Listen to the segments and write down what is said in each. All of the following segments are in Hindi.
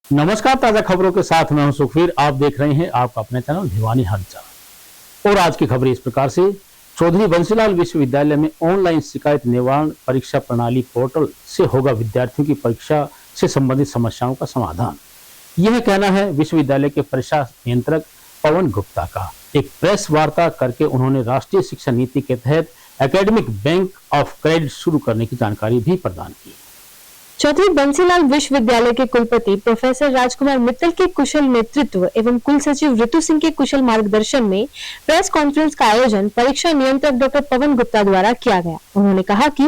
नमस्कार, ताजा खबरों के साथ मैं हूं सुखवीर। आप देख रहे हैं आपका अपने चैनल भिवानी हलचल। और आज की खबरें इस प्रकार से। चौधरी बंसीलाल विश्वविद्यालय में ऑनलाइन शिकायत निवारण परीक्षा प्रणाली पोर्टल से होगा विद्यार्थियों की परीक्षा से संबंधित समस्याओं का समाधान। यह कहना है विश्वविद्यालय के परीक्षा नियंत्रक पवन गुप्ता का। एक प्रेस वार्ता करके उन्होंने राष्ट्रीय शिक्षा नीति के तहत एकेडमिक बैंक ऑफ क्रेडिट शुरू करने की जानकारी भी प्रदान की। चौधरी बंसीलाल विश्वविद्यालय के कुलपति प्रोफेसर राजकुमार मित्तल के कुशल नेतृत्व एवं कुल सचिव ऋतु सिंह के कुशल मार्गदर्शन में प्रेस कॉन्फ्रेंस का आयोजन परीक्षा नियंत्रक डॉक्टर पवन गुप्ता द्वारा किया गया। उन्होंने कहा कि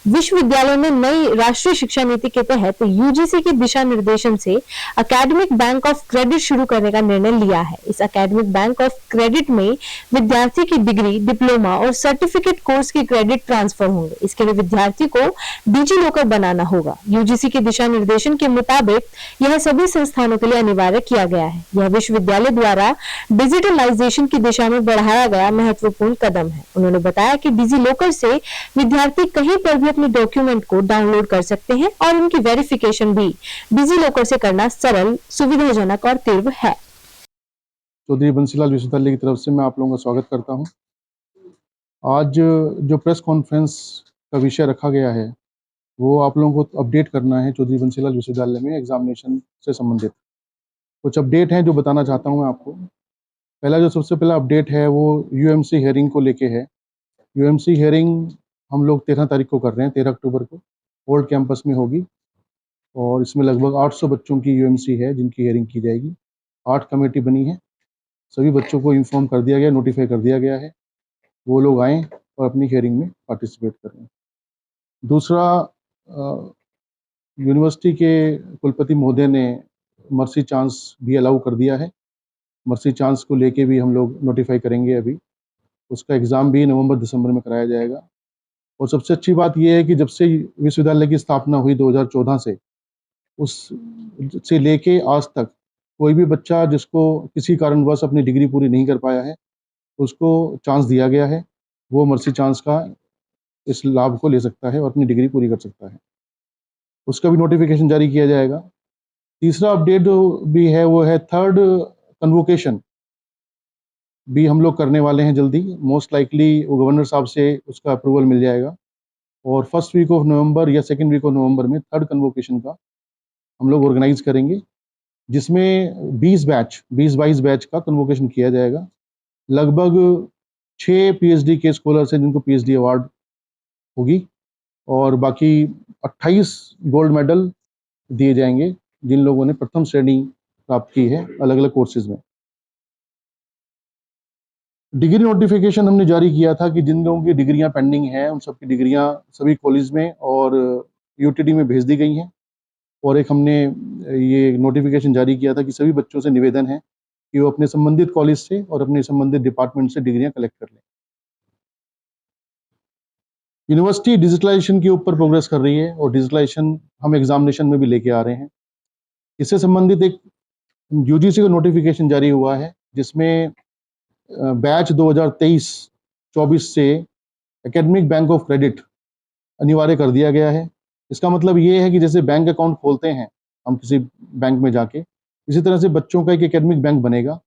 विश्वविद्यालय ने नई राष्ट्रीय शिक्षा नीति के तहत यूजीसी के दिशा निर्देशन से एकेडमिक बैंक ऑफ क्रेडिट शुरू करने का निर्णय लिया है। इस एकेडमिक बैंक ऑफ क्रेडिट में विद्यार्थी की डिग्री, डिप्लोमा और सर्टिफिकेट कोर्स के क्रेडिट ट्रांसफर होंगे। इसके लिए विद्यार्थी को डिजी लॉकर बनाना होगा। यूजीसी के दिशा निर्देशन के मुताबिक यह सभी संस्थानों के लिए अनिवार्य किया गया है। यह विश्वविद्यालय द्वारा डिजिटलाइजेशन की दिशा में बढ़ाया गया महत्वपूर्ण कदम है। उन्होंने बताया कि डिजी लॉकर से विद्यार्थी कहीं पर भी अपने डॉक्यूमेंट को डाउनलोड कर सकते हैं और उनकी वेरिफिकेशन भी डिजी लॉकर से करना सरल, सुविधाजनक और तीव्र है। चौधरी बंसीलाल विश्वविद्यालय की तरफ से मैं आप लोगों का स्वागत करता हूं। आज जो प्रेस कॉन्फ्रेंस का विषय रखा गया है वो आप लोगों को अपडेट करना है। चौधरी बंसीलाल विश्वविद्यालय में एग्जामिनेशन से संबंधित कुछ अपडेट हैं जो बताना चाहता हूं मैं आपको। पहला जो सबसे पहला अपडेट है वो यूएमसी हियरिंग को लेके है। यूएमसी हियरिंग हम लोग 13 तारीख को कर रहे हैं, 13 अक्टूबर को ओल्ड कैंपस में होगी और इसमें लगभग 800 बच्चों की यूएमसी है जिनकी हियरिंग की जाएगी। 8 कमेटी बनी है, सभी बच्चों को इन्फॉर्म कर दिया गया, नोटिफाई कर दिया गया है, वो लोग आएँ और अपनी हियरिंग में पार्टिसिपेट करें। दूसरा, यूनिवर्सिटी के कुलपति महोदय ने मर्सी चांस भी अलाउ कर दिया है। मर्सी चांस को लेके भी हम लोग नोटिफाई करेंगे। अभी उसका एग्ज़ाम भी नवंबर-दिसंबर में कराया जाएगा। और सबसे अच्छी बात यह है कि जब से विश्वविद्यालय की स्थापना हुई 2014 से, उस से लेके आज तक कोई भी बच्चा जिसको किसी कारणवश अपनी डिग्री पूरी नहीं कर पाया है उसको चांस दिया गया है। वो मर्सी चांस का इस लाभ को ले सकता है और अपनी डिग्री पूरी कर सकता है। उसका भी नोटिफिकेशन जारी किया जाएगा। तीसरा अपडेट जो भी है वो है थर्ड कन्वोकेशन भी हम लोग करने वाले हैं जल्दी। मोस्ट लाइकली वो गवर्नर साहब से उसका अप्रूवल मिल जाएगा और फर्स्ट वीक ऑफ नवंबर या सेकेंड वीक ऑफ नवंबर में थर्ड कन्वोकेशन का हम लोग ऑर्गेनाइज करेंगे, जिसमें 20-22 बैच का कन्वोकेशन किया जाएगा। लगभग 6 पीएचडी के स्कॉलर्स हैं जिनको पीएचडी अवार्ड होगी और बाकी 28 गोल्ड मेडल दिए जाएंगे जिन लोगों ने प्रथम श्रेणी प्राप्त की है अलग अलग कोर्सेज में। डिग्री नोटिफिकेशन हमने जारी किया था कि जिन लोगों की डिग्रियां पेंडिंग हैं उन सबकी डिग्रियां सभी कॉलेज में और यूटीडी में भेज दी गई हैं। और एक हमने ये नोटिफिकेशन जारी किया था कि सभी बच्चों से निवेदन है कि वो अपने संबंधित कॉलेज से और अपने संबंधित डिपार्टमेंट से डिग्रियां कलेक्ट कर लें। यूनिवर्सिटी डिजिटलाइजेशन के ऊपर प्रोग्रेस कर रही है और डिजिटलाइजेशन हम एग्जामिनेशन में भी लेके आ रहे हैं। इससे संबंधित एक यूजीसी का नोटिफिकेशन जारी हुआ है जिसमें बैच 2023-24 से एकेडमिक बैंक ऑफ क्रेडिट अनिवार्य कर दिया गया है। इसका मतलब ये है कि जैसे बैंक अकाउंट खोलते हैं हम किसी बैंक में जाके, इसी तरह से बच्चों का एक एकेडमिक बैंक बनेगा।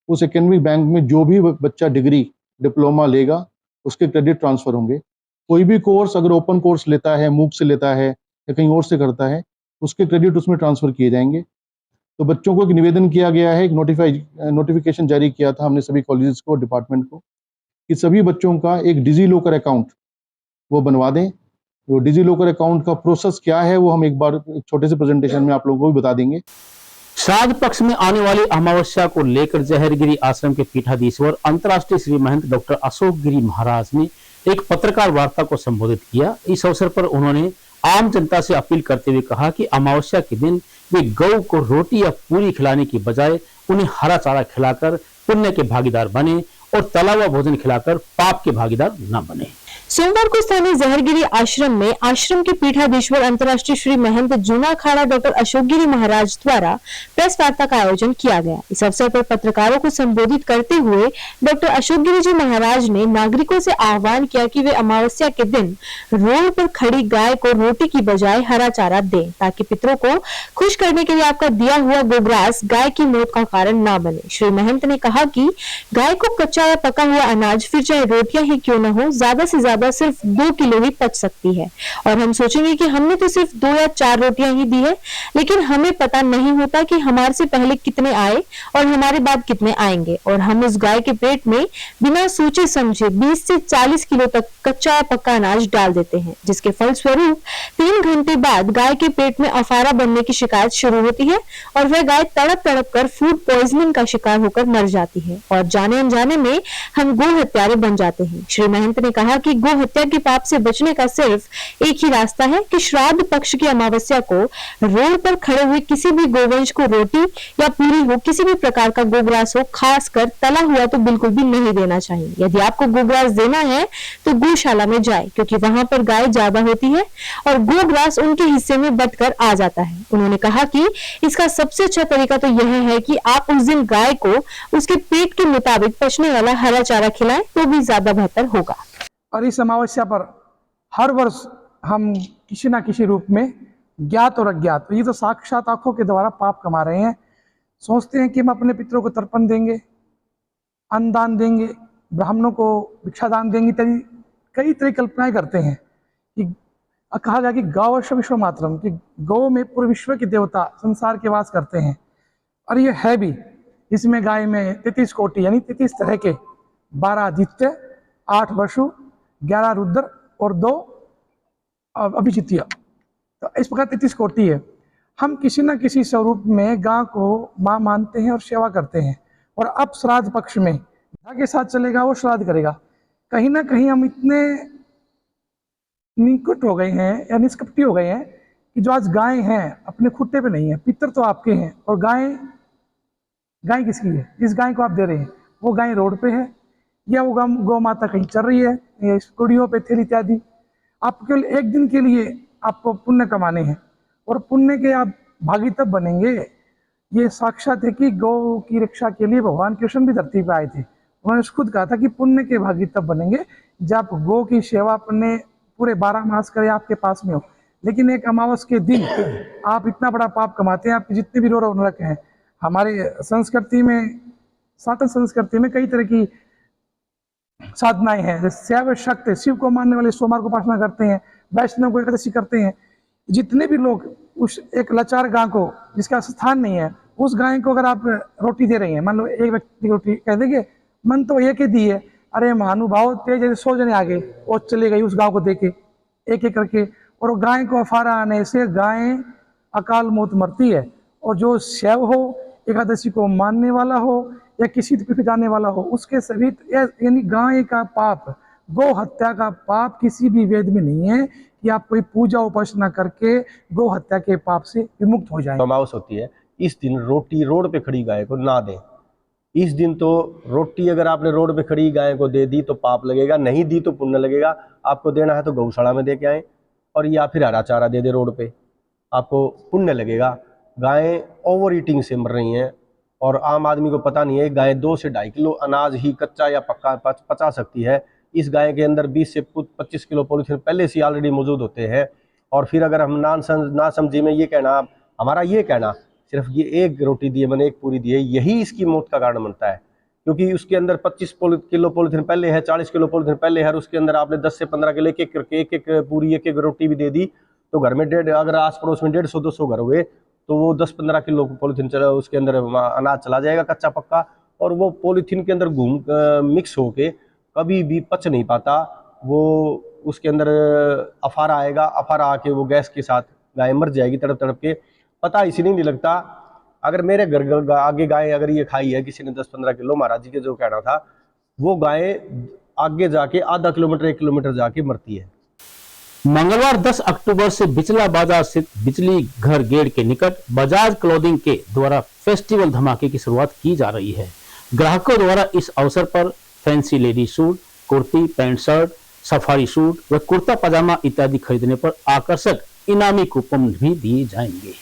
उस एकेडमिक बैंक में जो भी बच्चा डिग्री, डिप्लोमा लेगा उसके क्रेडिट ट्रांसफर होंगे। कोई भी कोर्स अगर ओपन कोर्स लेता है, मूक से लेता है या कहीं और से करता है, उसके क्रेडिट उसमें ट्रांसफर किए जाएंगे। तो बच्चों को एक निवेदन किया गया है, एक नोटिफिकेशन जारी किया था हमने सभी कॉलेजेस को, डिपार्टमेंट को, कि सभी बच्चों का एक डिजी लॉकर अकाउंट वो बनवा दें। वो डिजी लॉकर अकाउंट का प्रोसेस क्या है वो हम एक बार छोटे से प्रेजेंटेशन में आप लोगों को भी बता देंगे। श्राद्ध पक्ष में आने वाली अमावस्या को लेकर जहरगिरी आश्रम के पीठाधीश्वर अंतर्राष्ट्रीय श्री महंत डॉक्टर अशोक गिरी महाराज ने एक पत्रकार वार्ता को संबोधित किया। इस अवसर पर उन्होंने आम जनता से अपील करते हुए कहा कि अमावस्या के दिन वे गौ को रोटी या पूरी खिलाने की बजाय उन्हें हरा चारा खिलाकर पुण्य के भागीदार बने और तला हुआ भोजन खिलाकर पाप के भागीदार न बने। सोमवार को स्थानीय जहरगिरी आश्रम में आश्रम के पीठाधीश्वर अंतर्राष्ट्रीय श्री महंत जूना अखाड़ा डॉक्टर अशोक गिरी महाराज द्वारा प्रेस वार्ता का आयोजन किया गया। इस अवसर पर पत्रकारों को संबोधित करते हुए डॉक्टर अशोक गिरी जी महाराज ने नागरिकों से आह्वान किया कि वे अमावस्या के दिन रोड पर खड़ी गाय को रोटी की बजाय हरा चारा दें, ताकि पितरों को खुश करने के लिए आपका दिया हुआ गोग्रास गाय की मौत का कारण न बने। श्री महंत ने कहा कि गाय को कच्चा या पका हुआ अनाज, फिर चाहे रोटियां ही क्यों न हो, ज्यादा से ज्यादा सिर्फ 2 किलो ही पच सकती है। और हम सोचेंगे कि हमने तो सिर्फ 2 या 4 रोटियां ही दी है, लेकिन हमें पता नहीं होता कि हमारे से पहले कितने आए और हमारे बाद कितने आएंगे। और हम उस गाय के पेट में बिना सोचे समझे 20 से 40 किलो तक कच्चा या पक्का अनाज डाल देते हैं, जिसके फलस्वरूप 3 घंटे बाद गाय के पेट में अफारा बनने की शिकायत शुरू होती है और वह गाय तड़प तड़प कर फूड पॉइजनिंग का शिकार होकर मर जाती है और जाने अनजाने में हम गो हत्यारे बन जाते हैं। श्री महंत ने कहा कि गो हत्या के पाप से बचने का सिर्फ एक ही रास्ता है कि श्राद्ध पक्ष की अमावस्या को रोड पर खड़े हुए किसी भी गोवंश को रोटी या पूरी हो, किसी भी प्रकार का गोग्रास हो, खासकर तला हुआ तो बिल्कुल भी नहीं देना चाहिए। यदि आपको गोग्रास देना है तो गौशाला में जाए, क्योंकि वहां पर गाय ज्यादा होती है और गोग्रास उनके हिस्से में बंटकर आ जाता है। उन्होंने कहा कि इसका सबसे अच्छा तरीका तो यह है कि आप उस दिन गाय को उसके पेट के मुताबिक पचने वाला हरा चारा खिलाएं, तो भी ज्यादा बेहतर होगा। और इस अमावस्या पर हर वर्ष हम किसी न किसी रूप में ज्ञात और अज्ञात, ये तो साक्षात आंखों के द्वारा पाप कमा रहे हैं। सोचते हैं कि हम अपने पितरों को तर्पण देंगे, अन्नदान देंगे, ब्राह्मणों को भिक्षादान देंगे, कई तरह की कल्पनाएं करते हैं कि कहा गया कि गौवश विश्व मातरम, कि गौ में पूरे विश्व के देवता संसार के वास करते हैं। और ये है भी, इसमें गाय में 33 कोटि यानी 33 तरह के 12 आदित्य, 8 वसु, 11 रुद्र और 2 अभिजित्य, तो इस प्रकार 33 कोटि है। हम किसी न किसी स्वरूप में गां को मां मानते हैं और सेवा करते हैं। और अब श्राद्ध पक्ष में के साथ चलेगा, वो श्राद्ध करेगा। कहीं ना कहीं हम इतने निकट हो गए हैं या निष्कपटी हो गए हैं कि जो आज गाय हैं अपने खुट्टे पे नहीं है, पितर तो आपके हैं और गाय किसकी है? जिस गाय को आप दे रहे हैं वो गाय रोड पे है या वो गौ माता कहीं चल रही है या कुड़ियों पे थैली इत्यादि। आप केवल एक दिन के लिए आपको पुण्य कमाने हैं और पुण्य के आप भागी तब बनेंगे। ये साक्षात है कि गौ की रक्षा के लिए भगवान कृष्ण भी धरती पे आए थे। उन्होंने खुद कहा था कि पुण्य के भागी तब बनेंगे जब गौ की सेवा अपने पूरे 12 मास करे आपके पास में हो। लेकिन एक अमावस के दिन आप इतना बड़ा पाप कमाते हैं। आपके जितने भी रोग नरक हैं, हमारे संस्कृति में, सनातन संस्कृति में कई तरह की साधनाएं हैं। जैसे शैव शक्त, शिव को मानने वाले सोमवार को उपासना करते हैं, वैष्णव को एकादशी करते हैं। जितने भी लोग उस एक लाचार गाय को, जिसका स्थान नहीं है, उस गाय को अगर आप रोटी दे रहे हैं, मान लो एक व्यक्ति रोटी कह देंगे, मन तो एक ही दी है, अरे महानुभाव तेज 100 जने आगे वो चले गई उस गांव को देके एक एक करके, और गाय को अफारा आने से गाय अकाल मौत मरती है। और जो शैव हो, एकादशी को मानने वाला हो या किसी पे जाने वाला हो, उसके सभी यानी गाय का पाप, गौ हत्या का पाप किसी भी वेद में नहीं है कि आप कोई पूजा उपासना करके गौ हत्या के पाप से विमुक्त हो जाए। अमावस होती है, इस दिन रोटी रोड पे खड़ी गाय को ना दें। इस दिन तो रोटी अगर आपने रोड पे खड़ी गाय को दे दी तो पाप लगेगा, नहीं दी तो पुण्य लगेगा। आपको देना है तो गौशाला में दे के आए, और या फिर हरा चारा दे दे रोड पे, आपको पुण्य लगेगा। गायें ओवर ईटिंग से मर रही हैं और आम आदमी को पता नहीं है। गाय 2 से 2.5 किलो अनाज ही कच्चा या पक्का पचा सकती है। इस गाय के अंदर 20 से 25 किलो पॉलीथीन पहले से ऑलरेडी मौजूद होते हैं। और फिर अगर हम ना समझी में ये कहना, हमारा ये कहना सिर्फ ये एक रोटी दी है, मैंने एक पूरी दी है, यही इसकी मौत का कारण बनता है। क्योंकि उसके अंदर 25 किलो पॉलीथीन पहले है, 40 किलो पॉलीथीन पहले है, और उसके अंदर आपने 10 से 15 किलो एक करके एक पूरी एक रोटी भी दे दी, तो घर में अगर आस पड़ोस में 150-200 घर हुए तो वो 10-15 किलो पॉलीथीन चला, उसके अंदर अनाज चला जाएगा कच्चा पक्का, और वो पॉलीथीन के अंदर मिक्स होके कभी भी पच नहीं पाता। वो उसके अंदर अफारा आएगा, अफारा आके वो गैस के साथ गाय मर जाएगी तड़प तड़प के। पता इसलिए नहीं लगता। अगर मेरे घर आगे गाय अगर ये खाई है किसी ने 10-15 किलो, महाराज जी के जो कहना था, वो गाय आगे जाके आधा किलोमीटर 1 किलोमीटर जाके मरती है। मंगलवार 10 अक्टूबर से बिचला बाजार स्थित बिजली घर गेट के निकट बजाज क्लोथिंग के द्वारा फेस्टिवल धमाके की शुरुआत की जा रही है। ग्राहकों द्वारा इस अवसर पर fancy lady suit, kurti, pant shirt, safari suit व कुर्ता पजामा इत्यादि खरीदने पर आकर्षक इनामी कूपन भी दिए जाएंगे।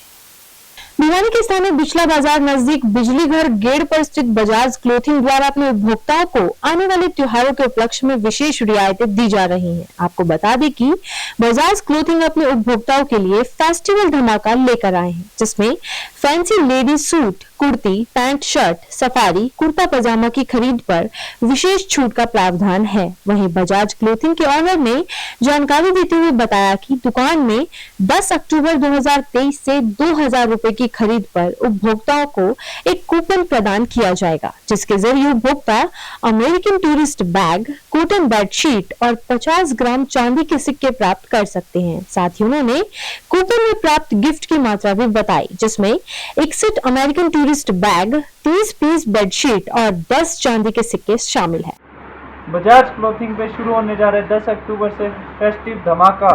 भिवानी के स्थानीय बिचला बाजार नजदीक बिजली घर गेट पर स्थित बजाज क्लोथिंग द्वारा अपने उपभोक्ताओं को आने वाले त्योहारों के उपलक्ष्य में विशेष रियायतें दी जा रही हैं। आपको बता दें कि बजाज क्लोथिंग अपने उपभोक्ताओं के लिए फेस्टिवल धमाका लेकर आए हैं, जिसमें fancy ladies suit, kurti, pant, shirt, safari, kurta pyjama की खरीद पर विशेष छूट का प्रावधान है। वहीं बजाज क्लोथिंग के ऑनर ने जानकारी देते हुए बताया कि दुकान में 10 अक्टूबर 2023 से 2000 रुपए की खरीद पर उपभोक्ताओं को एक कूपन प्रदान किया जाएगा, जिसके जरिए उपभोक्ता American tourist bag, cotton bedsheet और 50 ग्राम चांदी के सिक्के प्राप्त कर सकते हैं। साथ ही उन्होंने कूपन में प्राप्त गिफ्ट की मात्रा भी बताई, जिसमें 61 American tourist bag, 30 piece bedsheet और 10 चांदी के सिक्के शामिल है। बजाज क्लोथिंग पे शुरू होने जा रहे 10 अक्टूबर से फेस्टिव धमाका,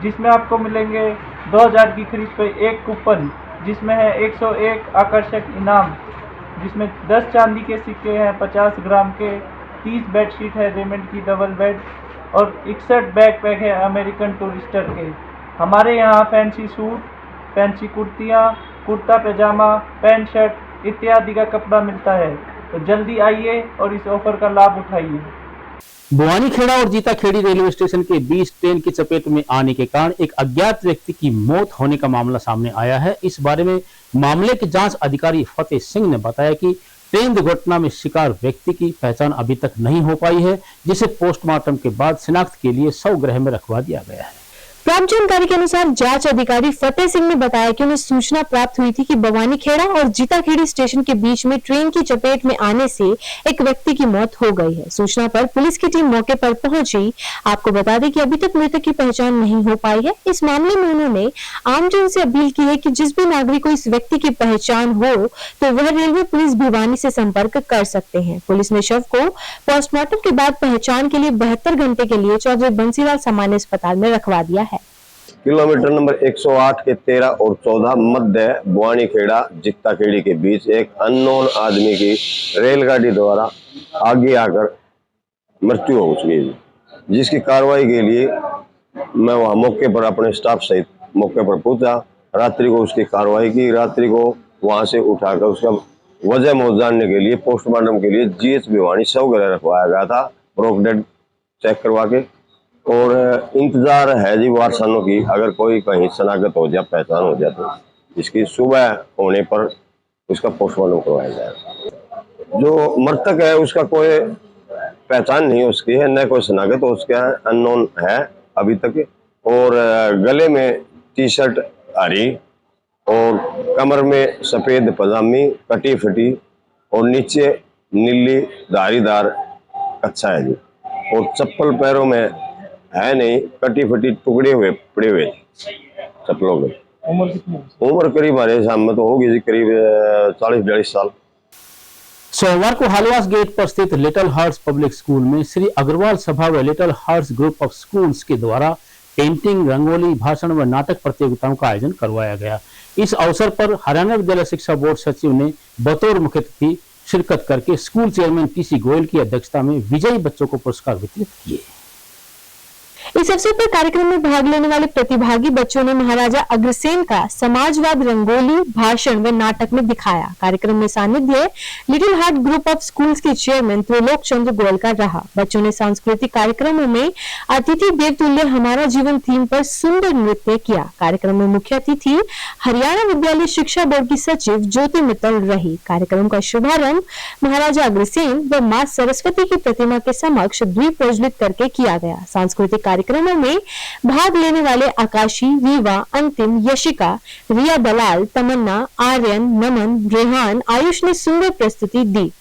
जिसमें आपको मिलेंगे 2000 की खरीद पे एक कूपन, जिसमें है 101 आकर्षक इनाम, जिसमें 10 चांदी के सिक्के हैं 50 ग्राम के, 30 बेडशीट है रेमंड की डबल बेड और 61 बैकपैक है अमेरिकन टूरिस्टर के। हमारे यहाँ फैंसी सूट, फैंसी कुर्तियाँ, कुर्ता पजामा, पैंट शर्ट इत्यादि का कपड़ा मिलता है, तो जल्दी आइए और इस ऑफर का लाभ उठाइए। बुआनीखेड़ा और जीताखेड़ी रेलवे स्टेशन के बीच ट्रेन की चपेट में आने के कारण एक अज्ञात व्यक्ति की मौत होने का मामला सामने आया है। इस बारे में मामले के जांच अधिकारी फतेह सिंह ने बताया कि ट्रेन दुर्घटना में शिकार व्यक्ति की पहचान अभी तक नहीं हो पाई है, जिसे पोस्टमार्टम के बाद शिनाख्त के लिए शव गृह में रखवा दिया गया है। प्राप्त जानकारी के अनुसार जांच अधिकारी फतेह सिंह ने बताया कि उन्हें सूचना प्राप्त हुई थी कि बवानीखेड़ा और जीताखेड़ी स्टेशन के बीच में ट्रेन की चपेट में आने से एक व्यक्ति की मौत हो गई है। सूचना पर पुलिस की टीम मौके पर पहुंची। आपको बता दें कि अभी तक मृतक की पहचान नहीं हो पाई है। इस मामले में उन्होंने आमजन से अपील की है कि जिस भी नागरिक को इस व्यक्ति की पहचान हो तो वह रेलवे पुलिस भिवानी से संपर्क कर सकते हैं। पुलिस ने शव को पोस्टमार्टम के बाद पहचान के लिए 72 घंटे के लिए चौधरी बंसीलाल सामान्य अस्पताल में रखवा दिया है। किलोमीटर नंबर 108 के 13 और 14 मध्य बुआनीखेड़ा जीताखेड़ी के बीच एक अननोन आदमी की रेलगाड़ी द्वारा आगे आकर मृत्यु हो चुकी है, जिसकी कार्रवाई के लिए मैं वहां मौके पर अपने स्टाफ सहित मौके पर पहुंचा। रात्रि को उसकी कार्रवाई की। रात्रि को वहां से उठाकर उसका वजह मौत जानने के लिए पोस्टमार्टम के लिए जीएच भिवानी शव गृह रखवाया गया था, ब्रोक डेड चेक करवा के। और इंतजार है जी वारसानों की, अगर कोई कहीं शनाख्त हो जाए, पहचान हो जाए तो इसकी सुबह होने पर उसका पोस्टमार्टम करवाया जाएगा। जो मृतक है उसका कोई पहचान नहीं उसकी है, न कोई शनाख्त हो उसका, अननोन है अभी तक। और गले में टी शर्ट हरी और कमर में सफेद पजामी कटी फटी और नीचे नीली धारीदार कच्छा है जी। और चप्पल पैरों में है नहीं, कटी फटी टुकड़े हुए पड़े हुए चप्पलों के। उम्र कितनी? उम्र करीब हमारे सामने तो होगी जी, करीब 40-42 साल। सोमवार को हालवास गेट पर स्थित लिटिल हार्ट्स पब्लिक स्कूल में श्री अग्रवाल सभा व little hearts group of schools के द्वारा पेंटिंग, रंगोली, भाषण व नाटक प्रतियोगिताओं का आयोजन करवाया गया। इस अवसर पर हरियाणा विद्यालय शिक्षा बोर्ड सचिव ने बतौर मुख्य अतिथि शिरकत करके स्कूल चेयरमैन टीसी गोयल की अध्यक्षता में विजयी बच्चों को पुरस्कार वितरित किए। इस अवसर पर कार्यक्रम में भाग लेने वाले प्रतिभागी बच्चों ने महाराजा अग्रसेन का समाजवाद रंगोली, भाषण व नाटक में दिखाया। कार्यक्रम में सानिध्य little heart group of schools के चेयरमैन त्रिलोक चंद्र गोयल का रहा। बच्चों ने सांस्कृतिक कार्यक्रमों में अतिथि देवतुल्य हमारा जीवन थीम पर सुंदर नृत्य किया। कार्यक्रम में मुख्य अतिथि हरियाणा विद्यालय शिक्षा बोर्ड की सचिव ज्योति मित्तल रही। कार्यक्रम का शुभारंभ महाराजा अग्रसेन व मां सरस्वती की प्रतिमा के समक्ष द्वीप प्रज्वलित करके किया गया। सांस्कृतिक कार्यक्रमों में भाग लेने वाले आकाशी, रीवा, अंतिम, यशिका, रिया दलाल, तमन्ना, आर्यन, नमन, रेहान, आयुष ने सुंदर प्रस्तुति दी।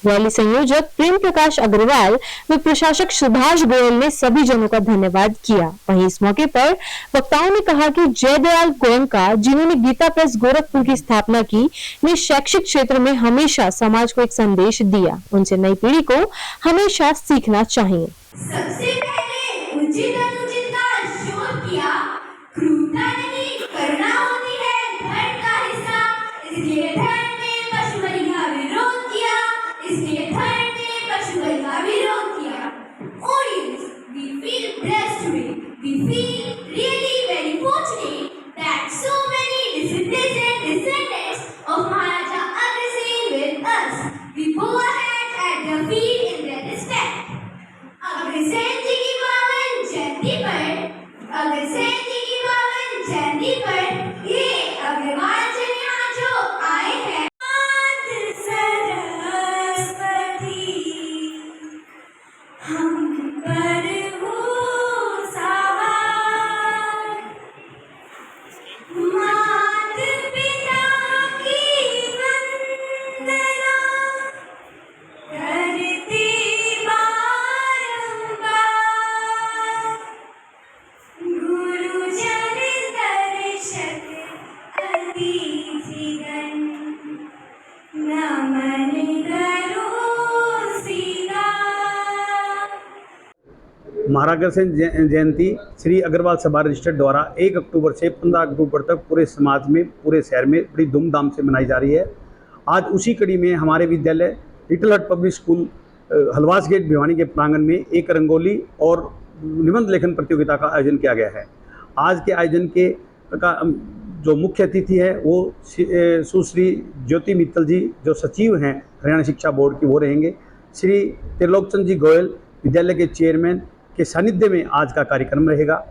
रैली संयोजक प्रेम प्रकाश अग्रवाल व प्रशासक सुभाष गोयल ने सभी जनों का धन्यवाद किया। वहीं इस मौके पर वक्ताओं ने कहा कि जयदयाल गोयनका, जिन्होंने गीता प्रेस गोरखपुर की स्थापना की, ने शैक्षिक क्षेत्र में हमेशा समाज को एक संदेश दिया। उनसे नई पीढ़ी को हमेशा सीखना चाहिए। सबसे पहले उचित अनुचित का शोध किया, क्रूरता नहीं करुणा होती है धर्म का हिस्सा, इसलिए धर्म ने पशु बलि का विरोध किया, इसलिए धर्म ने पशु बलि का विरोध किया। Audience, we feel Bhagat Singh ji की पावन जयंती पर ये अग्रवाल जन यहाँ जो आए हैं। सरस्वती हम पर हो सवार, मात पिता की वंदना करते बारंबार, गुरुजन दर्शक अतिथिगण नमन करो सीधा। महाराजगढ़ जयंती श्री अग्रवाल सभा रजिस्टर्ड द्वारा 1 अक्टूबर से 15 अक्टूबर तक पूरे समाज में, पूरे शहर में बड़ी धूमधाम से मनाई जा रही है। आज उसी कड़ी में हमारे विद्यालय little heart public school Halwas gate Bhiwani के प्रांगण में एक रंगोली और निबंध लेखन प्रतियोगिता का आयोजन किया गया है। आज के आयोजन का जो मुख्य अतिथि है वो सुश्री ज्योति मित्तल जी, जो सचिव हैं हरियाणा शिक्षा बोर्ड की, वो रहेंगे। श्री त्रिलोकचंद जी गोयल विद्यालय के चेयरमैन के सानिध्य में आज का कार्यक्रम रहेगा।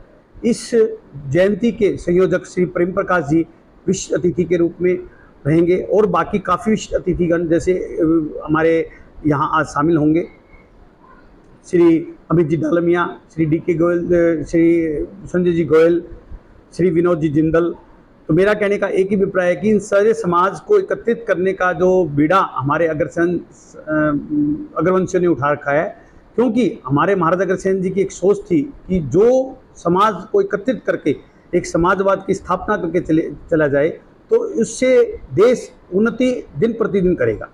इस जयंती के संयोजक श्री प्रेम प्रकाश जी विशिष्ट अतिथि के रूप में रहेंगे और बाकी काफ़ी विशिष्ट अतिथिगण जैसे हमारे यहाँ आज शामिल होंगे। श्री अमित जी डालमिया, श्री डी.के. गोयल, श्री संजय जी गोयल, श्री विनोद जी जिंदल। तो मेरा कहने का एक ही अभिप्राय है कि इन सारे समाज को एकत्रित करने का जो बीड़ा हमारे अग्रवंशियों ने उठा रखा है, क्योंकि हमारे महाराज अग्रसेन जी की एक सोच थी कि जो समाज को एकत्रित करके एक समाजवाद की स्थापना करके चला जाए तो उससे देश उन्नति दिन प्रतिदिन करेगा।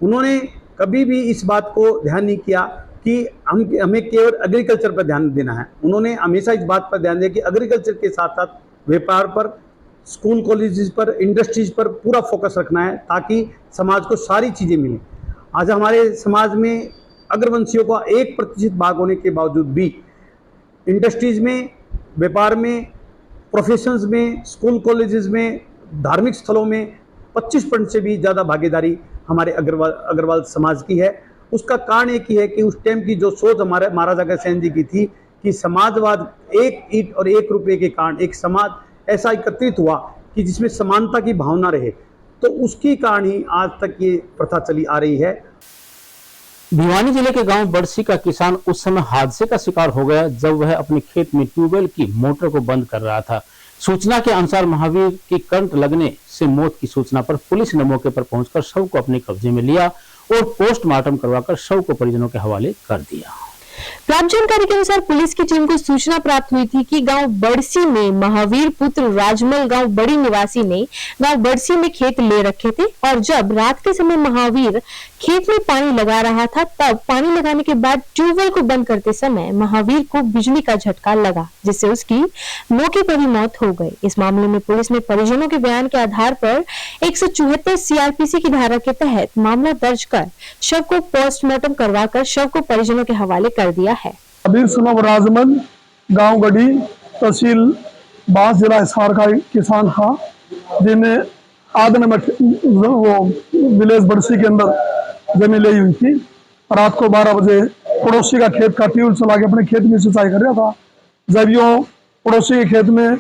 उन्होंने कभी भी इस बात को ध्यान नहीं किया कि हमें केवल एग्रीकल्चर पर ध्यान देना है। उन्होंने हमेशा इस बात पर ध्यान दिया कि एग्रीकल्चर के साथ साथ व्यापार पर, स्कूल कॉलेजेस पर, इंडस्ट्रीज पर पूरा फोकस रखना है ताकि समाज को सारी चीज़ें मिलें। आज हमारे समाज में अग्रवंशियों का 1% भाग होने के बावजूद भी इंडस्ट्रीज में, व्यापार में, प्रोफेशंस में, स्कूल कॉलेजेस में, धार्मिक स्थलों में 25% से भी ज़्यादा भागीदारी हमारे अग्रवाल समाज की है। उसका कारण एक ही है कि उस टाइम की जो सोच हमारे महाराजा अग्रसेन जी की थी कि समाजवाद, एक ईंट और 1 रुपये के कारण एक समाज ऐसा एकत्रित हुआ कि जिसमें समानता की भावना रहे, तो उसकी कारण ही आज तक ये प्रथा चली आ रही है। भिवानी जिले के गांव बड़सी का किसान उस समय हादसे का शिकार हो गया जब वह अपने खेत में ट्यूबवेल की मोटर को बंद कर रहा था। सूचना के अनुसार महावीर की करंट लगने से मौत की सूचना पर पुलिस ने मौके पर पहुंचकर शव को अपने कब्जे में लिया और पोस्टमार्टम करवाकर शव को परिजनों के हवाले कर दिया। प्राप्त जानकारी के अनुसार पुलिस की टीम को सूचना प्राप्त हुई थी कि गांव बड़सी में महावीर पुत्र राजमल गांव बड़ी निवासी ने गांव बड़सी में खेत ले रखे थे और जब रात के समय महावीर खेत में पानी लगा रहा था तब पानी लगाने के बाद ट्यूबवेल को बंद करते समय महावीर को बिजली का झटका लगा जिससे उसकी मौके पर ही मौत हो गई। इस मामले में पुलिस ने परिजनों के बयान के आधार पर 174 सीआरपीसी की धारा के तहत मामला दर्ज कर शव को पोस्टमार्टम करवाकर शव को परिजनों के हवाले कर दिया है। महावीर सुनव राजमल गांव गढ़ी तहसील बांस जिला हिसार का किसान था, जिन्हें आदन में वो विलेज बड़सी के अंदर जमीन ली हुई थी। रात को 12 बजे पड़ोसी का खेत का ट्यूबवेल चला के अपने खेत में सिंचाई कर रहा था। जब यो पड़ोसी के खेत में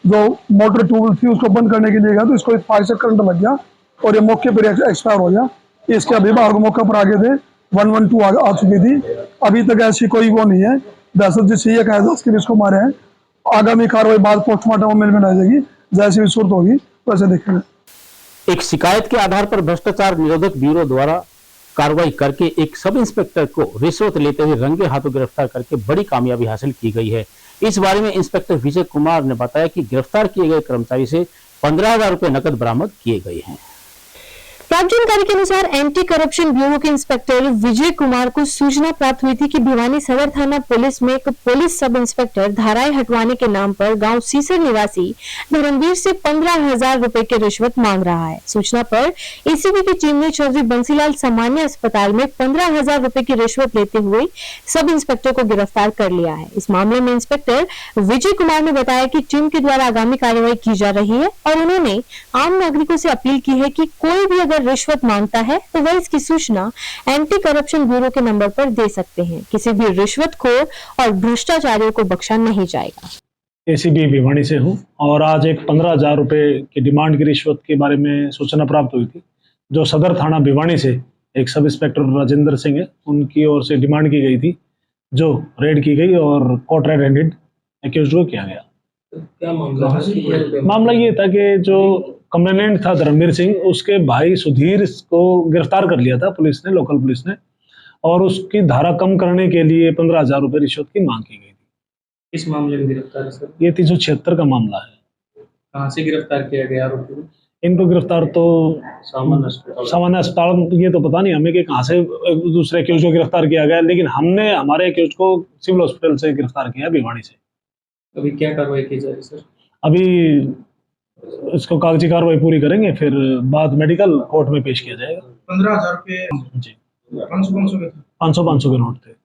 जो मोटर ट्यूबवेल थी उसको बंद करने के लिए गया तो इसको पाइप से करंट लग गया और ये मौके पर एक्सपायर हो गया। इसके अभिभावक मौके पर आगे थे, 112 आ चुकी थी। अभी तक ऐसी कोई वो नहीं है, दहशत जिससे ये कहा कि इसको मारे हैं। आगामी कार्रवाई बाद पोस्टमार्टम में आ जाएगी, जैसी भी सूरत होगी वैसे देखेंगे। एक शिकायत के आधार पर भ्रष्टाचार निरोधक ब्यूरो द्वारा कार्रवाई करके एक सब इंस्पेक्टर को रिश्वत लेते हुए रंगे हाथों गिरफ्तार करके बड़ी कामयाबी हासिल की गई है। इस बारे में इंस्पेक्टर विजय कुमार ने बताया कि गिरफ्तार किए गए कर्मचारी से 15,000 रुपए नकद बरामद किए गए हैं। प्राप्त जानकारी के अनुसार एंटी करप्शन ब्यूरो के इंस्पेक्टर विजय कुमार को सूचना प्राप्त हुई थी कि भिवानी सदर थाना पुलिस में एक पुलिस सब इंस्पेक्टर धाराएं हटवाने के नाम पर गांव सीसर निवासी धर्मवीर से 15,000 रुपए की रिश्वत मांग रहा है। सूचना पर एसीबी की टीम ने चौधरी बंसीलाल सामान्य अस्पताल में 15,000 रुपए की रिश्वत लेते हुए सब इंस्पेक्टर को गिरफ्तार कर लिया है। इस मामले में इंस्पेक्टर विजय कुमार ने बताया कि टीम के द्वारा आगामी कार्रवाई की जा रही है और उन्होंने आम नागरिकों से अपील की है कि कोई भी अगर रिश्वत मांगता है तो वह इसकी सूचना एंटी करप्शन ब्यूरो के नंबर पर दे सकते हैं। किसी भी रिश्वतखोर और भ्रष्टाचारियों को बख्शा नहीं जाएगा। एसीबी भिवानी से हूँ और आज एक 15,000 रुपये की डिमांड की रिश्वत के बारे में सूचना प्राप्त हुई थी, जो सदर थाना भिवानी से एक सब इंस्पेक्टर राजेंद्र सिंह है, उनकी ओर से डिमांड की गई थी, जो रेड की गई और कोर्ट रेड हैंडेड एक्यूज को किया गया। क्या मामला? मामला ये था कि जो कंप्लेनेंट था धर्मवीर सिंह, उसके भाई सुधीर को गिरफ्तार कर लिया था पुलिस ने, लोकल पुलिस ने, और उसकी धारा कम करने के लिए 15,000 रुपये रिश्वत की मांग की गई थी। किस मामले में गिरफ्तार है सर? ये 376 का मामला है। कहाँ से गिरफ्तार किया गया आरोपी को? इनको गिरफ्तार तो सामान्य अस्पताल, ये तो पता नहीं हमें कि कहाँ से दूसरे एक्यूज को गिरफ्तार किया गया, लेकिन हमने हमारे एक्यूज को सिविल हॉस्पिटल से गिरफ्तार किया भिवानी से। अभी क्या कार्रवाई की जा रही है सर? अभी इसको कागजी कार्रवाई पूरी करेंगे, फिर बाद मेडिकल कोर्ट में पेश किया जाएगा। 15,000 रुपये जी, 500 के नोट थे।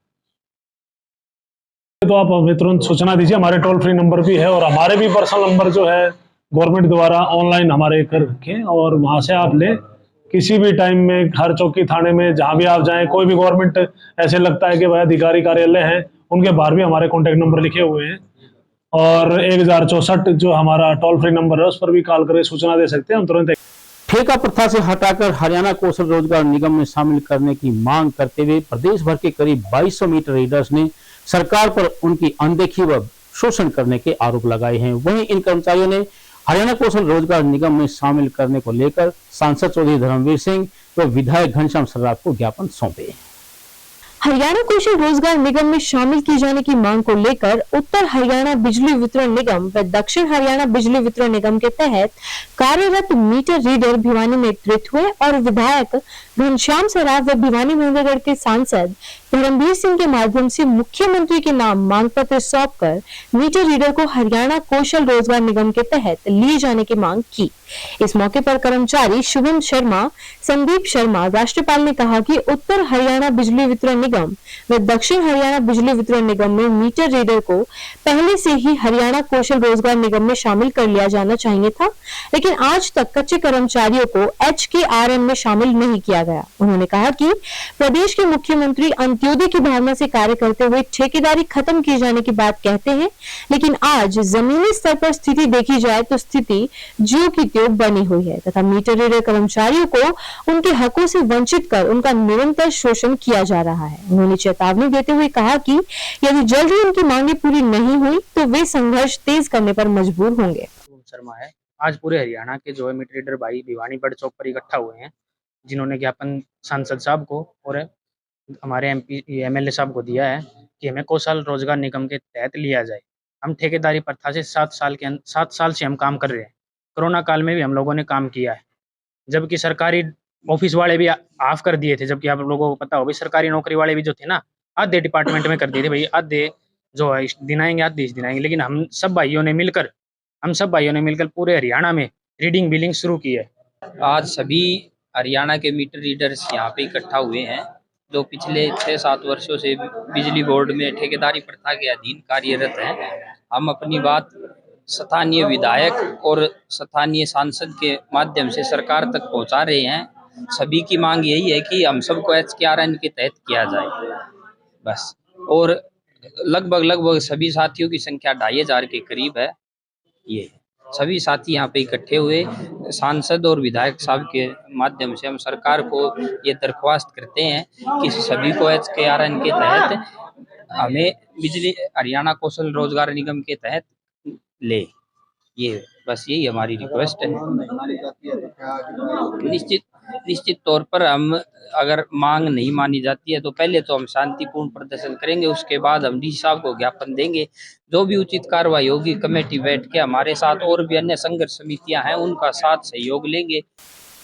तो आप हमें तुरंत सूचना दीजिए, हमारे टोल फ्री नंबर भी है और हमारे भी पर्सनल नंबर जो है गवर्नमेंट द्वारा ऑनलाइन हमारे कर रखे, और वहाँ से आप लें किसी भी टाइम में, हर चौकी थाने में जहाँ भी आप जाएं, कोई भी गवर्नमेंट ऐसे लगता है कि भाई अधिकारी कार्यालय है, उनके बाहर भी हमारे कॉन्टैक्ट नंबर लिखे हुए हैं, और 1064 जो हमारा टोल फ्री नंबर है उस पर भी कॉल करके सूचना दे सकते हैं हम तुरंत। ठेका प्रथा से हटाकर हरियाणा कौशल रोजगार निगम में शामिल करने की मांग करते हुए प्रदेश भर के करीब 2200 मीटर रीडर्स ने सरकार पर उनकी अनदेखी व शोषण करने के आरोप लगाए हैं। वहीं इन कर्मचारियों ने हरियाणा कौशल रोजगार निगम में शामिल करने को लेकर सांसद चौधरी धर्मवीर सिंह व विधायक घनश्याम सर्राफ को ज्ञापन सौंपे। हरियाणा कौशल रोजगार निगम में शामिल किए जाने की मांग को लेकर उत्तर हरियाणा बिजली वितरण निगम व दक्षिण हरियाणा बिजली वितरण निगम के तहत कार्यरत मीटर रीडर भिवानी में एकत्रित हुए और विधायक घनश्याम सर्राफ व भिवानी महेंद्रगढ़ के सांसद धर्मवीर सिंह के माध्यम से मुख्यमंत्री के नाम मांग पत्र सौंपकर मीटर रीडर को हरियाणा कौशल रोजगार निगम के तहत लिए जाने की मांग की। इस मौके पर कर्मचारी शुभम शर्मा, संदीप शर्मा, राष्ट्रपाल ने कहा कि उत्तर हरियाणा बिजली वितरण निगम व दक्षिण हरियाणा बिजली वितरण निगम में मीटर रीडर को पहले से ही हरियाणा कौशल रोजगार निगम में शामिल कर लिया जाना चाहिए था, लेकिन आज तक कच्चे कर्मचारियों को HKRM में शामिल नहीं किया गया। उन्होंने कहा कि प्रदेश के मुख्यमंत्री अंत्योदय की भावना से कार्य करते हुए ठेकेदारी खत्म किए जाने की बात कहते हैं, लेकिन आज जमीनी स्तर पर स्थिति देखी जाए तो स्थिति ज्यों की त्यों बनी हुई है तथा मीटर रीडर कर्मचारियों को उनके हकों से वंचित कर उनका निरंतर शोषण किया जा रहा है। उन्होंने चेतावनी देते हुए कहा कि यदि जल्द ही उनकी मांगे पूरी नहीं हुई तो वे संघर्ष तेज करने पर मजबूर होंगे। शर्मा है, आज पूरे हरियाणा के जो है मीटर रीडर भाई भिवानी बड़ चौक पर इकट्ठा हुए हैं, जिन्होंने ज्ञापन सांसद साहब को और हमारे MP MLA साहब को दिया है कि हमें कौशल रोजगार निगम के तहत लिया जाए। हम ठेकेदारी प्रथा से 7 साल से हम काम कर रहे हैं। कोरोना काल में भी हम लोगों ने काम किया है, जबकि सरकारी ऑफिस वाले भी ऑफ कर दिए थे, जबकि आप लोगों को पता हो भाई सरकारी नौकरी वाले भी जो थे ना, आधे डिपार्टमेंट में कर दिए थे भाई, आधे जो है दिन आएंगे, आधे इस दिन आएंगे, लेकिन हम सब भाइयों ने मिलकर पूरे हरियाणा में रीडिंग बिलिंग शुरू की है। आज सभी हरियाणा के मीटर रीडर्स यहाँ पे इकट्ठा हुए हैं, जो पिछले 6-7 वर्षों से बिजली बोर्ड में ठेकेदारी प्रथा के अधीन कार्यरत हैं। हम अपनी बात स्थानीय विधायक और स्थानीय सांसद के माध्यम से सरकार तक पहुंचा रहे हैं। सभी की मांग यही है कि हम सबको HKRN के तहत किया जाए बस, और लगभग सभी साथियों की संख्या 2500 के करीब है। ये सभी साथी यहाँ पे इकट्ठे हुए सांसद और विधायक साहब के माध्यम से हम सरकार को ये दरख्वास्त करते हैं कि सभी को HKRN के तहत हमें बिजली हरियाणा कौशल रोजगार निगम के तहत ले, ये बस यही हमारी रिक्वेस्ट है। निश्चित तौर पर हम अगर मांग नहीं मानी जाती है तो पहले तो हम शांतिपूर्ण प्रदर्शन करेंगे, उसके बाद हम DC साहब को ज्ञापन देंगे। जो भी उचित कार्रवाई होगी कमेटी बैठ के हमारे साथ और भी अन्य संघर्ष समितियां हैं उनका साथ सहयोग लेंगे।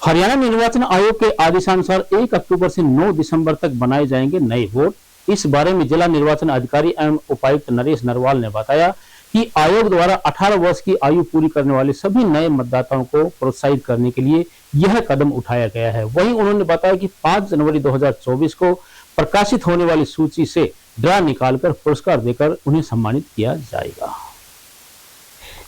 हरियाणा निर्वाचन आयोग के आदेशानुसार 1 अक्टूबर से 9 दिसंबर तक बनाए जाएंगे नए वोट। इस बारे में जिला निर्वाचन अधिकारी एवं उपायुक्त नरेश नरवाल ने बताया कि आयोग द्वारा 18 वर्ष की आयु पूरी करने वाले सभी नए मतदाताओं को प्रोत्साहित करने के लिए यह कदम उठाया गया है। वहीं उन्होंने बताया कि 5 जनवरी 2024 को प्रकाशित होने वाली सूची से ड्रा निकालकर पुरस्कार देकर उन्हें सम्मानित किया जाएगा।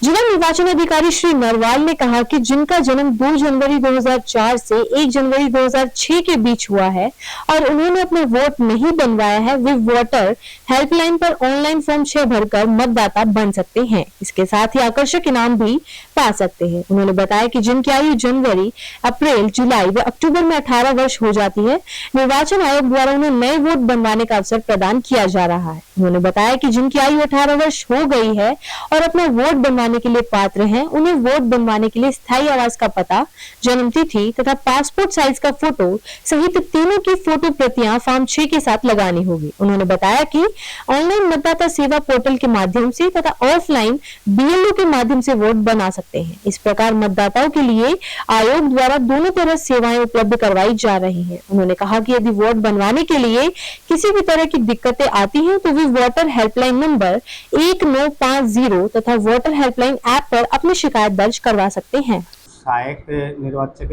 जिला निर्वाचन अधिकारी श्री नरवाल ने कहा कि जिनका जन्म 2 जनवरी 2004 से 1 जनवरी 2006 के बीच हुआ है और उन्होंने अपना वोट नहीं बनवाया है, वे वोटर हेल्पलाइन पर ऑनलाइन फॉर्म 6 भरकर मतदाता बन सकते हैं। इसके साथ ही आकर्षक इनाम भी पा सकते हैं। उन्होंने बताया कि जिनकी आयु जनवरी, अप्रैल, जुलाई व अक्टूबर में 18 वर्ष हो जाती है, निर्वाचन आयोग द्वारा उन्हें नए वोट बनवाने का अवसर प्रदान किया जा रहा है। उन्होंने बताया कि जिनकी आयु 18 वर्ष हो गई है और अपना वोट बनवाने के लिए पात्र हैं, उन्हें वोट बनवाने के लिए स्थायी आवास का पता, जन्म तिथि तथा पासपोर्ट साइज का फोटो सहित तीनों की फोटो प्रतियां फॉर्म 6 के साथ लगानी होगी। उन्होंने बताया कि ऑनलाइन मतदाता सेवा पोर्टल के माध्यम से तथा ऑफलाइन BLO के माध्यम से वोट बना सकते हैं। इस प्रकार मतदाताओं के लिए आयोग द्वारा दोनों तरह सेवाएं उपलब्ध करवाई जा रही हैं। उन्होंने कहा कि यदि वोट बनवाने के लिए किसी भी तरह की दिक्कतें आती हैं तो वे वोटर हेल्पलाइन नंबर 1950 तथा वोटर हेल्पलाइन ऐप पर अपनी शिकायत दर्ज करवा सकते हैं। सहायक निर्वाचक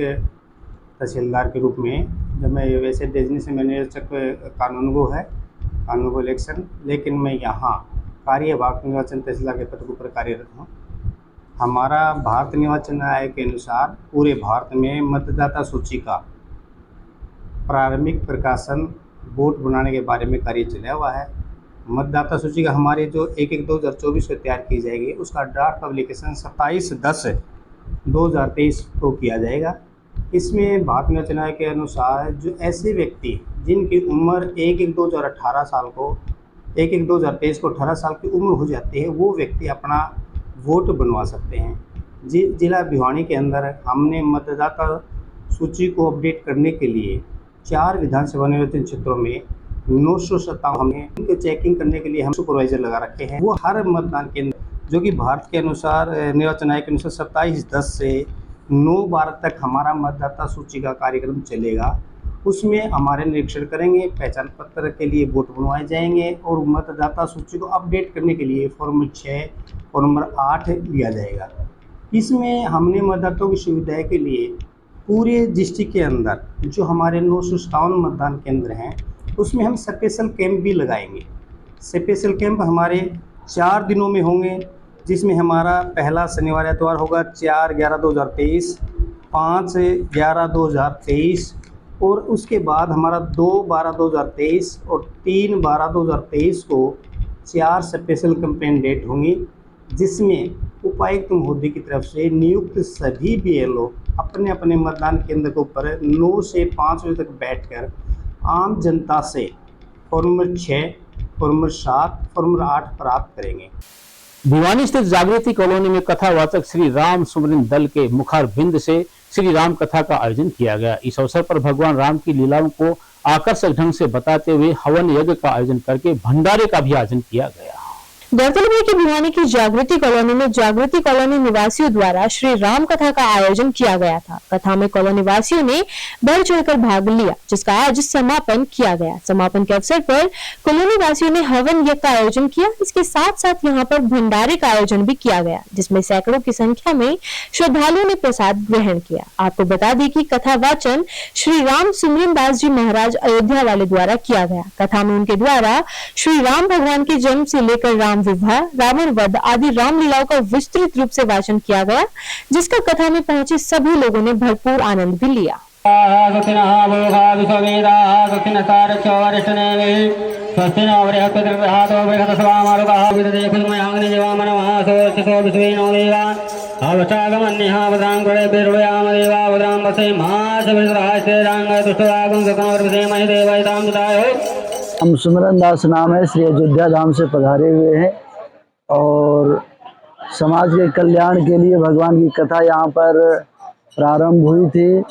तहसीलदार के रूप में जब मैं वैसे डेजिग्नेशन मैनेजर कानूनगो है, कानूनगो इलेक्शन, लेकिन मैं यहाँ कार्यवाहक निर्वाचन तहसीलदार के पद पर कार्यरत हूँ। हमारा भारत निर्वाचन आयोग के अनुसार पूरे भारत में मतदाता सूची का प्रारंभिक प्रकाशन वोट बनाने के बारे में कार्य चला हुआ है। मतदाता सूची का हमारे जो 1/1/2024 को तैयार की जाएगी, उसका ड्राफ्ट पब्लिकेशन 27/10/2023 को किया जाएगा। इसमें भारत निर्वाचन आयोग के अनुसार जो ऐसे व्यक्ति जिनकी उम्र 1/1/2018 साल को 1/1/2023 को 18 साल की उम्र हो जाती है, वो व्यक्ति अपना वोट बनवा सकते हैं। जिला भिवानी के अंदर हमने मतदाता सूची को अपडेट करने के लिए 4 विधानसभा निर्वाचन क्षेत्रों में 957 हमने उनको चेकिंग करने के लिए हम सुपरवाइजर लगा रखे हैं। वो हर मतदान केंद्र जो कि भारत के अनुसार निर्वाचन आयोग के अनुसार 27/10 से 9/12 तक हमारा मतदाता सूची का कार्यक्रम चलेगा। उसमें हमारे निरीक्षण करेंगे, पहचान पत्र के लिए वोट बनवाए जाएंगे और मतदाता सूची को अपडेट करने के लिए फॉर्म 6 और नंबर 8 लिया जाएगा। इसमें हमने मतदाताओं की सुविधा के लिए पूरे डिस्ट्रिक्ट के अंदर जो हमारे 957 मतदान केंद्र हैं, उसमें हम स्पेशल कैंप भी लगाएंगे। स्पेशल कैंप हमारे 4 दिनों में होंगे, जिसमें हमारा पहला शनिवार एतवार होगा 4/11/2023, 5/11/2023 और उसके बाद हमारा 2/12/2023 और 3/12/2023 को 4 स्पेशल कैंपेन डेट होंगी, जिसमें उपायुक्त महोदय की तरफ से नियुक्त सभी BLO अपने अपने मतदान केंद्र के ऊपर 9 से 5 बजे तक बैठकर आम जनता से form number 6, form number 7, form number 8 प्राप्त करेंगे। भिवानी स्थित जागृति कॉलोनी में कथावाचक श्री राम सुमरन दल के मुखारबिंद से श्री राम कथा का आयोजन किया गया। इस अवसर पर भगवान राम की लीलाओं को आकर्षक ढंग से बताते हुए हवन यज्ञ का आयोजन करके भंडारे का भी आयोजन किया गया। गौरतलब है कि भिवानी की जागृति कॉलोनी में जागृति कॉलोनी निवासियों द्वारा श्री राम कथा का आयोजन किया गया था। कथा में कॉलोनी वासियों ने बढ़ चढ़कर भाग लिया, जिसका आज समापन किया गया। समापन के अवसर पर कॉलोनी वासियों ने हवन यज्ञ का आयोजन किया। इसके साथ साथ यहाँ पर भंडारे का आयोजन भी किया गया, जिसमें सैकड़ों की संख्या में श्रद्धालुओं ने प्रसाद ग्रहण किया। आपको बता दें कि कथा वाचन श्री राम सुमरन दास जी महाराज अयोध्या वाले द्वारा किया गया। कथा में उनके द्वारा श्री राम भगवान के जन्म से लेकर राम विवाह, रावण वध आदि रामलीलाओं का विस्तृत रूप से वाचन किया गया, जिसका कथा में पहुंचे सभी लोगों ने भरपूर आनंद भी लिया। हम सुमरन दास नाम है, श्री अयोध्या धाम से पधारे हुए हैं और समाज के कल्याण के लिए भगवान की कथा यहाँ पर प्रारंभ हुई थी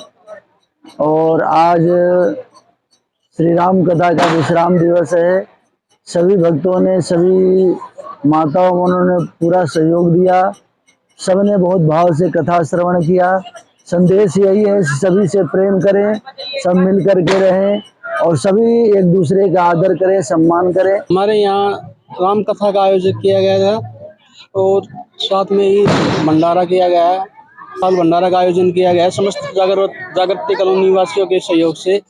और आज श्री राम कथा का विश्राम दिवस है। सभी भक्तों ने, सभी माताओं उन्होंने पूरा सहयोग दिया, सबने बहुत भाव से कथा श्रवण किया। संदेश यही है, सभी से प्रेम करें, सब मिल कर के रहें और सभी एक दूसरे का आदर करें, सम्मान करें। हमारे यहाँ राम कथा का आयोजन किया गया था और साथ में ही भंडारा किया गया है। साल भंडारा का आयोजन किया गया है समस्त जागृति कॉलोनी निवासियों के सहयोग से।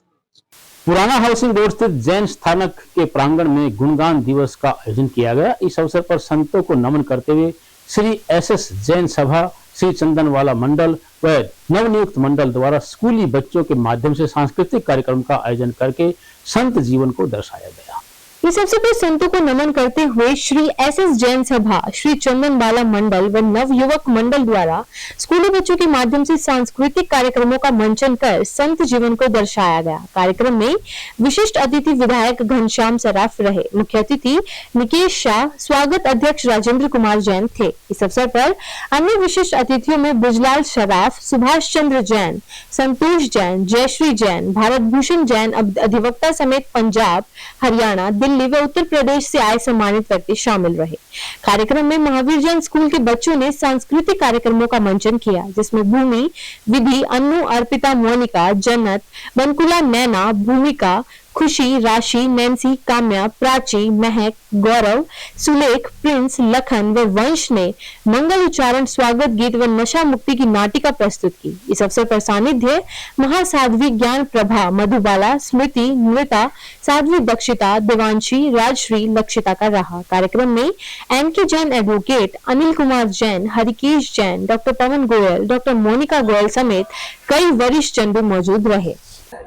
पुराना हाउसिंग रोड स्थित जैन स्थानक के प्रांगण में गुणगान दिवस का आयोजन किया गया। इस अवसर पर संतों को नमन करते हुए श्री SS जैन सभा, श्री चंदनवाला मंडल व नवनियुक्त मंडल द्वारा स्कूली बच्चों के माध्यम से सांस्कृतिक कार्यक्रम का आयोजन करके संत जीवन को दर्शाया गया। इस अवसर पर संतों को नमन करते हुए श्री एस.एस. जैन सभा, श्री चंदन बाला मंडल व नव युवक मंडल द्वारा स्कूली बच्चों के माध्यम से सांस्कृतिक कार्यक्रमों का मंचन कर संत जीवन को दर्शाया गया। कार्यक्रम में विशिष्ट अतिथि विधायक घनश्याम सराफ रहे। मुख्य अतिथि निकेश शाह, स्वागत अध्यक्ष राजेंद्र कुमार जैन थे। इस अवसर पर अन्य विशिष्ट अतिथियों में ब्रजलाल सराफ, सुभाष चंद्र जैन, संतोष जैन, जयश्री जैन, भारत भूषण जैन अधिवक्ता समेत पंजाब, हरियाणा, दिल्ली व उत्तर प्रदेश से आए सम्मानित व्यक्ति शामिल रहे। कार्यक्रम में महावीर जैन स्कूल के बच्चों ने सांस्कृतिक कार्यक्रमों का मंचन किया, जिसमें भूमि, विधि, अन्नू, अर्पिता, मोनिका, जन्नत, बनकुला, नैना, भूमिका, खुशी, राशि, नैन्सी, काम्या, प्राची, महक, गौरव, सुलेख, प्रिंस, लखन व वंश ने मंगल उच्चारण, स्वागत गीत व नशा मुक्ति की नाटिका प्रस्तुत की। इस अवसर पर सानिध्य महासाध्वी ज्ञान प्रभा, मधुबाला, स्मृति, नृता, साध्वी दक्षिता, देवांशी, राजश्री, लक्षिता का रहा। कार्यक्रम में NK Jain advocate, Anil Kumar Jain, Harikesh Jain, doctor Pawan Goyal, doctor Monika Goyal समेत कई वरिष्ठ जन भी मौजूद रहे।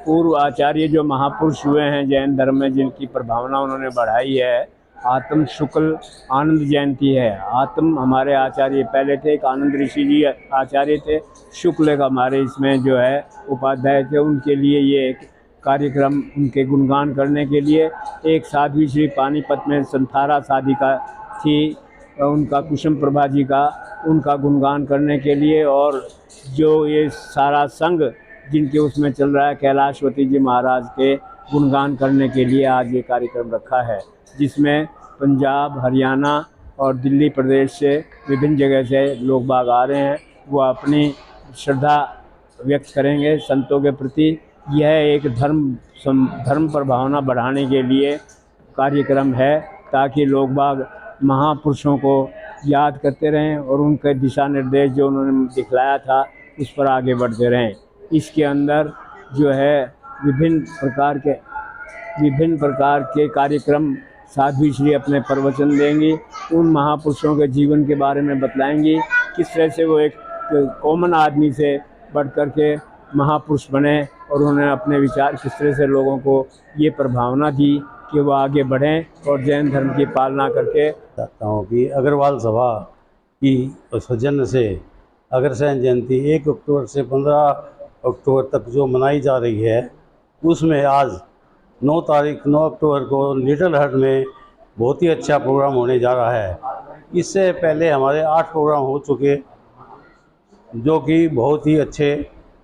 पूर्व आचार्य जो महापुरुष हुए हैं जैन धर्म में, जिनकी प्रभावना उन्होंने बढ़ाई है, आत्म शुक्ल आनंद जयंती है। आत्म हमारे आचार्य पहले थे, एक आनंद ऋषि जी आचार्य थे, शुक्ल एक हमारे इसमें जो है उपाध्याय थे। उनके लिए ये एक कार्यक्रम, उनके गुणगान करने के लिए एक साध्वी श्री पानीपत में संथारा साधिका थी, उनका कुसुम प्रभा जी का, उनका गुणगान करने के लिए, और जो ये सारा संघ जिनके उसमें चल रहा है कैलाशवती जी महाराज के गुणगान करने के लिए आज ये कार्यक्रम रखा है, जिसमें पंजाब, हरियाणा और दिल्ली प्रदेश से विभिन्न जगह से लोग बाग आ रहे हैं। वो अपनी श्रद्धा व्यक्त करेंगे संतों के प्रति। यह एक धर्म प्रभावना बढ़ाने के लिए कार्यक्रम है, ताकि लोग बाग महापुरुषों को याद करते रहें और उनके दिशा निर्देश जो उन्होंने दिखलाया था उस पर आगे बढ़ते रहें। इसके अंदर जो है विभिन्न प्रकार के कार्यक्रम साध्वी श्री अपने प्रवचन देंगी, उन महापुरुषों के जीवन के बारे में बतलाएंगी, किस तरह से वो एक कॉमन आदमी से बढ़ कर के महापुरुष बने और उन्होंने अपने विचार किस तरह से लोगों को ये प्रभावना दी कि वो आगे बढ़ें और जैन धर्म की पालना करके। चाहता हूँ कि अग्रवाल सभा की सौजन्य से अग्रसेन जयंती 1 अक्टूबर से 15 अक्टूबर तक जो मनाई जा रही है, उसमें आज 9 अक्टूबर को लिटिल हट में बहुत ही अच्छा प्रोग्राम होने जा रहा है। इससे पहले हमारे 8 प्रोग्राम हो चुके, जो कि बहुत ही अच्छे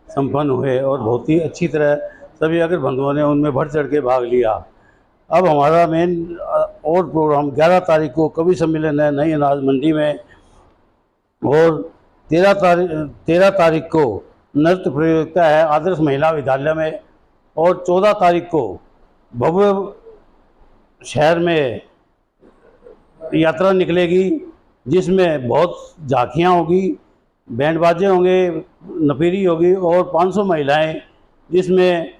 संपन्न हुए और बहुत ही अच्छी तरह सभी अग्र बंधुओं ने उनमें बढ़ चढ़ के भाग लिया। अब हमारा मेन और प्रोग्राम 11 तारीख को कवि सम्मेलन है नई अनाज मंडी में, और 13 तारीख को नृत्य प्रतियोगिता है आदर्श महिला विद्यालय में, और 14 तारीख को भव्य शहर में यात्रा निकलेगी, जिसमें बहुत झांकियाँ होगी, बैंड बाजे होंगे, नफीरी होगी और 500 महिलाएं जिसमें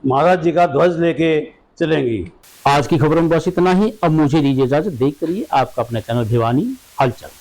महाराज जी का ध्वज लेके चलेंगी। आज की खबरों में बस इतना ही। अब मुझे दीजिए इजाजत। देखते रहिए आपका अपना चैनल भिवानी हलचल।